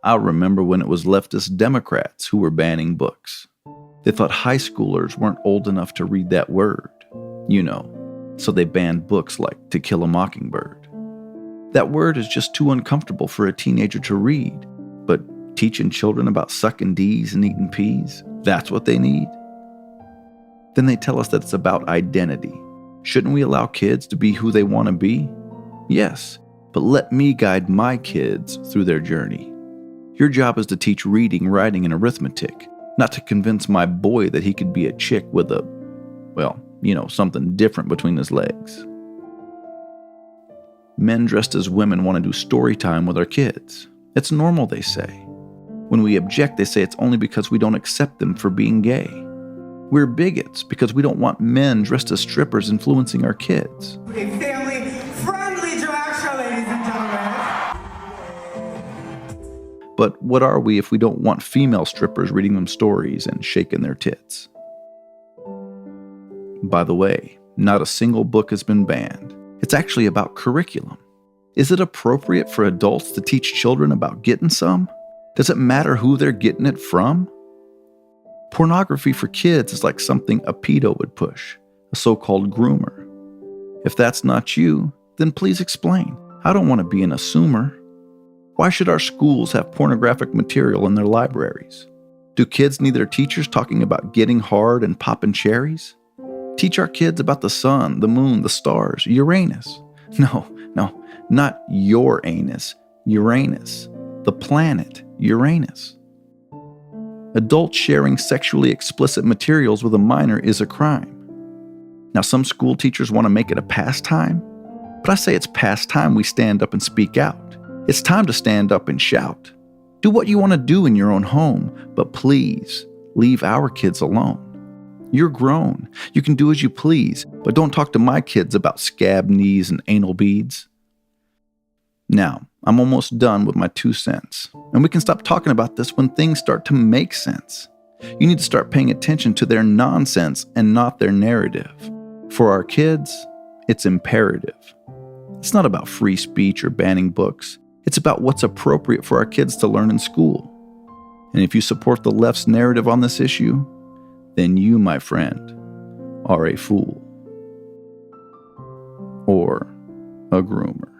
I remember when it was leftist Democrats who were banning books. They thought high schoolers weren't old enough to read that word. So they banned books like To Kill a Mockingbird. That word is just too uncomfortable for a teenager to read, but teaching children about sucking D's and eating peas, that's what they need? Then they tell us that it's about identity. Shouldn't we allow kids to be who they want to be? Yes, but let me guide my kids through their journey. Your job is to teach reading, writing, and arithmetic, not to convince my boy that he could be a chick with something different between his legs. Men dressed as women want to do story time with our kids. It's normal, they say. When we object, they say it's only because we don't accept them for being gay. We're bigots because we don't want men dressed as strippers influencing our kids. A family-friendly drag show, ladies and gentlemen. But what are we if we don't want female strippers reading them stories and shaking their tits? By the way, not a single book has been banned. It's actually about curriculum. Is it appropriate for adults to teach children about getting some? Does it matter who they're getting it from? Pornography for kids is like something a pedo would push, a so-called groomer. If that's not you, then please explain. I don't want to be an assumer. Why should our schools have pornographic material in their libraries? Do kids need their teachers talking about getting hard and popping cherries? Teach our kids about the sun, the moon, the stars, Uranus. No, not your anus, Uranus. The planet, Uranus. Adults sharing sexually explicit materials with a minor is a crime. Now, some school teachers want to make it a pastime, but I say it's past time we stand up and speak out. It's time to stand up and shout. Do what you want to do in your own home, but please leave our kids alone. You're grown. You can do as you please, but don't talk to my kids about scab knees and anal beads. Now, I'm almost done with my 2 cents, and we can stop talking about this when things start to make sense. You need to start paying attention to their nonsense and not their narrative. For our kids, it's imperative. It's not about free speech or banning books. It's about what's appropriate for our kids to learn in school. And if you support the left's narrative on this issue, then you, my friend, are a fool. Or a groomer.